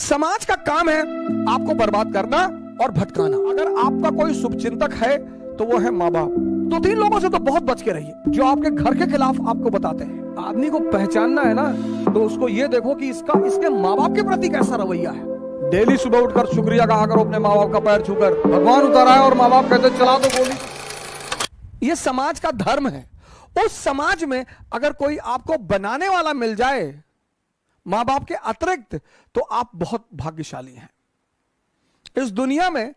समाज का काम है आपको बर्बाद करना और भटकाना। अगर आपका कोई शुभचिंतक है तो वो है माँ बाप। तो तीन लोगों से तो बहुत बच के रहिए जो आपके घर के खिलाफ आपको बताते हैं। आदमी को पहचानना है ना, तो उसको ये देखो कि इसके माँ बाप के प्रति कैसा रवैया है। डेली सुबह उठकर शुक्रिया कहा करो अपने माँ बाप का पैर छूकर। भगवान उतारा है और माँ बाप कहते चला दो गोली। ये समाज का धर्म है। उस समाज में अगर कोई आपको बनाने वाला मिल जाए मां बाप के अतिरिक्त, तो आप बहुत भाग्यशाली हैं। इस दुनिया में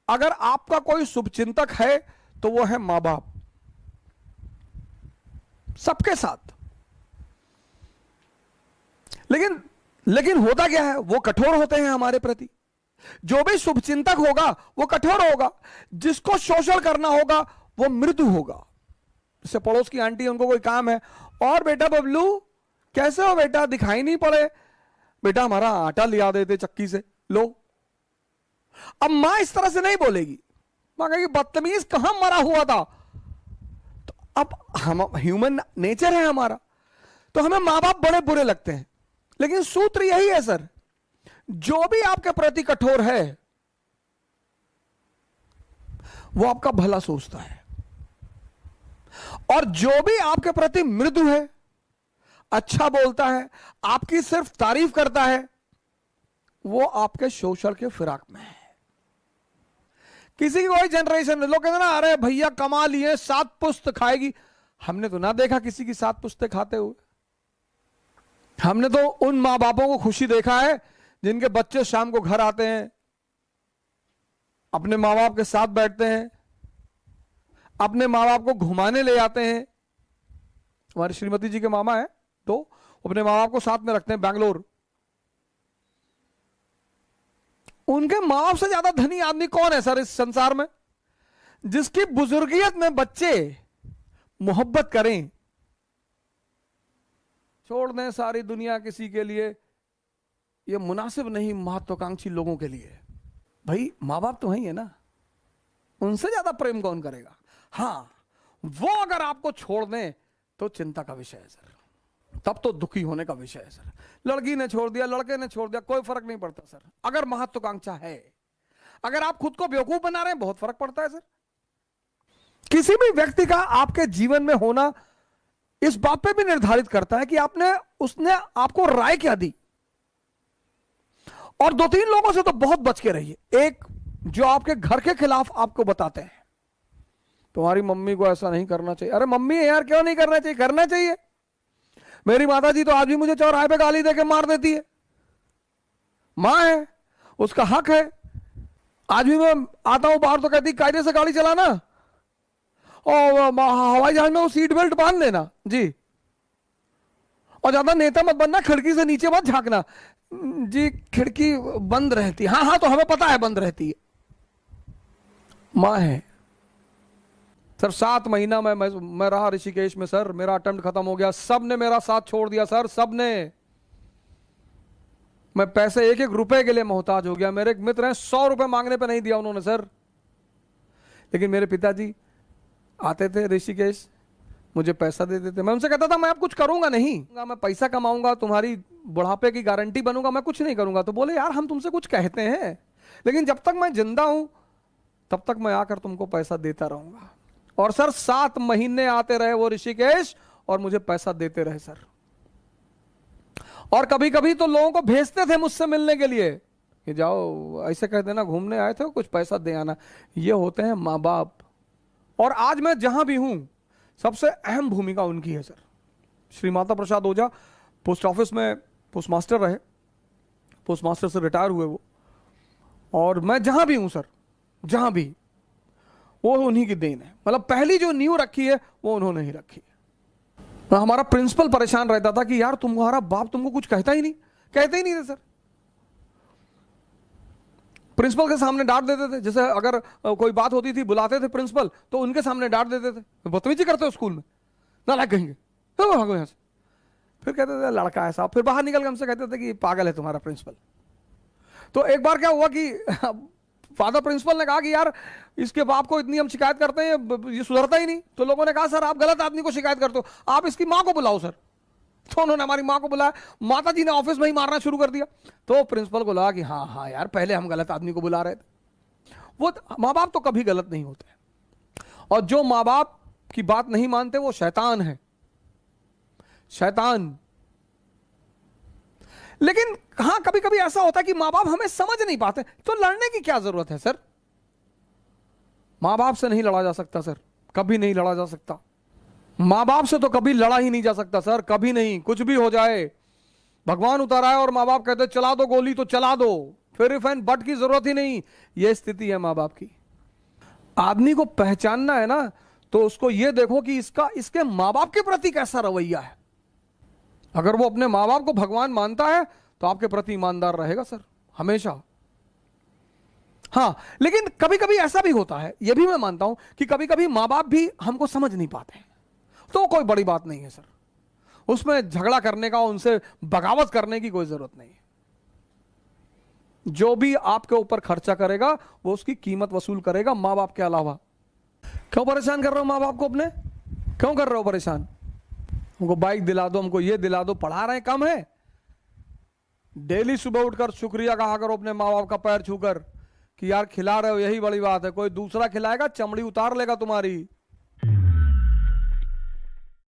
अगर आपका कोई शुभचिंतक है तो वो है मां बाप, सबके साथ। लेकिन होता क्या है, वो कठोर होते हैं हमारे प्रति। जो भी शुभचिंतक होगा वो कठोर होगा, जिसको शोषण करना होगा वो मृदु होगा। जैसे पड़ोस की आंटी, उनको कोई काम है, और बेटा बबलू कैसे हो बेटा, दिखाई नहीं पड़े, बेटा हमारा आटा लिया देते चक्की से, लो। अब मां इस तरह से नहीं बोलेगी, मां कहेगी बदतमीज कहां मरा हुआ था। तो अब हम ह्यूमन नेचर है हमारा, तो हमें मां बाप बड़े बुरे लगते हैं। लेकिन सूत्र यही है सर, जो भी आपके प्रति कठोर है वो आपका भला सोचता है, और जो भी आपके प्रति मृदु है, अच्छा बोलता है, आपकी सिर्फ तारीफ करता है, वो आपके शोषण के फिराक में है। किसी की कोई जनरेशन लोग कहते ना, अरे भैया कमा लिए 7 पुस्त खाएगी। हमने तो ना देखा किसी की 7 पुस्तें खाते हुए। हमने तो उन मां बापों को खुशी देखा है जिनके बच्चे शाम को घर आते हैं, अपने मां बाप के साथ बैठते हैं, अपने मां बाप को घुमाने ले जाते हैं। हमारी श्रीमती जी के मामा है, तो अपने माँ बाप को साथ में रखते हैं बैंगलोर। उनके माँ बाप से ज्यादा धनी आदमी कौन है सर इस संसार में, जिसकी बुजुर्गियत में बच्चे मोहब्बत करें। छोड़ दें सारी दुनिया किसी के लिए, यह मुनासिब नहीं महत्वाकांक्षी लोगों के लिए। भाई माँ बाप तो वही है ना, उनसे ज्यादा प्रेम कौन करेगा। हाँ, वो अगर आपको छोड़ दें तो चिंता का विषय है सर, तब तो दुखी होने का विषय है सर। लड़की ने छोड़ दिया, लड़के ने छोड़ दिया, कोई फर्क नहीं पड़ता सर। अगर महत्वाकांक्षा है, अगर आप खुद को बेवकूफ बना रहे हैं, बहुत फर्क पड़ता है सर। किसी भी व्यक्ति का आपके जीवन में होना इस बात पे भी निर्धारित करता है कि उसने आपको राय क्या दी। और 2-3 लोगों से तो बहुत बच के रहिए। एक, जो आपके घर के खिलाफ आपको बताते हैं, तुम्हारी मम्मी को ऐसा नहीं करना चाहिए। अरे मम्मी यार, क्यों नहीं करना चाहिए, करना चाहिए। मेरी माता जी तो आज भी मुझे चौराहे पे गाली देके मार देती है। मां है, उसका हक है। आज भी मैं आता हूं बाहर तो कहती कायदे से गाड़ी चलाना, और हवाई जहाज में वो सीट बेल्ट बांध लेना जी, और ज्यादा नेता मत बनना, खिड़की से नीचे मत झांकना जी, खिड़की बंद रहती है। हाँ तो हमें पता है बंद रहती है। मां है सर। 7 महीना मैं रहा ऋषिकेश में सर, मेरा अटेम्प्ट खत्म हो गया, सब ने मेरा साथ छोड़ दिया सर, सब ने। मैं पैसे 1-1 रुपए के लिए मोहताज हो गया। मेरे एक मित्र हैं, 100 रुपए मांगने पे नहीं दिया उन्होंने सर। लेकिन मेरे पिताजी आते थे ऋषिकेश, मुझे पैसा दे देते। मैं उनसे कहता था मैं अब कुछ करूंगा नहीं, मैं पैसा कमाऊंगा, तुम्हारी बुढ़ापे की गारंटी बनूंगा, मैं कुछ नहीं करूंगा। तो बोले यार हम तुमसे कुछ कहते हैं, लेकिन जब तक मैं जिंदा हूं तब तक मैं आकर तुमको पैसा देता रहूंगा। और सर 7 महीने आते रहे वो ऋषिकेश, और मुझे पैसा देते रहे सर। और कभी कभी तो लोगों को भेजते थे मुझसे मिलने के लिए कि जाओ ऐसे कहते ना, घूमने आए थे, कुछ पैसा दे आना। ये होते हैं माँ बाप। और आज मैं जहां भी हूं, सबसे अहम भूमिका उनकी है सर। श्री माता प्रसाद ओझा पोस्ट ऑफिस में पोस्ट मास्टर रहे, पोस्ट मास्टर से रिटायर हुए वो। और मैं जहां भी हूं सर, जहां भी, वो उन्हीं की देन है। मतलब पहली जो नींव रखी है वो उन्होंने ही रखी है। हमारा प्रिंसिपल परेशान रहता था कि यार तुम्हारा बाप तुमको कुछ कहता ही नहीं, कहते ही नहीं थे सर। प्रिंसिपल के सामने डांट देते थे। जैसे अगर कोई बात होती थी, बुलाते थे प्रिंसिपल, तो उनके सामने डांट देते थे, बदतमीजी करते हो स्कूल में, नालायक कहेंगे, तो भागो यहां से। फिर कहते थे लड़का ऐसा। फिर बाहर निकल के हमसे कहते थे कि पागल है तुम्हारा प्रिंसिपल। तो एक बार क्या हुआ कि फादर प्रिंसिपल ने कहा कि यार इसके बाप को इतनी हम शिकायत करते हैं, ये सुधरता ही नहीं। तो लोगों ने कहा सर आप गलत आदमी को शिकायत करते हो, आप इसकी मां को बुलाओ सर। तो उन्होंने हमारी माँ को बुलाया, माता जी ने ऑफिस में ही मारना शुरू कर दिया। तो प्रिंसिपल को लगा कि हाँ हाँ यार, पहले हम गलत आदमी को बुला रहे थे। वो माँ बाप तो कभी गलत नहीं होते, और जो माँ बाप की बात नहीं मानते वो शैतान है, शैतान। लेकिन हाँ, कभी कभी ऐसा होता है कि माँ बाप हमें समझ नहीं पाते, तो लड़ने की क्या जरूरत है सर? माँ बाप से नहीं लड़ा जा सकता सर, कभी नहीं लड़ा जा सकता। माँ बाप से तो कभी लड़ा ही नहीं जा सकता सर, कभी नहीं। कुछ भी हो जाए, भगवान उतर आए और माँ बाप कहते चला दो गोली तो चला दो, फिर इफ एंड बट की जरूरत ही नहीं। यह स्थिति है माँ बाप की। आदमी को पहचानना है ना, तो उसको यह देखो कि इसके माँ बाप के प्रति कैसा रवैया है। अगर वो अपने माँ बाप को भगवान मानता है तो आपके प्रति ईमानदार रहेगा सर, हमेशा। हाँ, लेकिन कभी कभी ऐसा भी होता है, यह भी मैं मानता हूं कि कभी कभी माँ बाप भी हमको समझ नहीं पाते हैं, तो कोई बड़ी बात नहीं है सर, उसमें झगड़ा करने का, उनसे बगावत करने की कोई जरूरत नहीं है। जो भी आपके ऊपर खर्चा करेगा वो उसकी कीमत वसूल करेगा, माँ बाप के अलावा। क्यों परेशान कर रहे हो माँ बाप को अपने? क्यों कर रहे हो परेशान? हमको बाइक दिला दो, हमको ये दिला दो, पढ़ा रहे हैं कम है? डेली सुबह उठकर शुक्रिया कहा करो अपने माँ बाप का पैर छूकर कि यार खिला रहे हो, यही बड़ी बात है। कोई दूसरा खिलाएगा चमड़ी उतार लेगा तुम्हारी।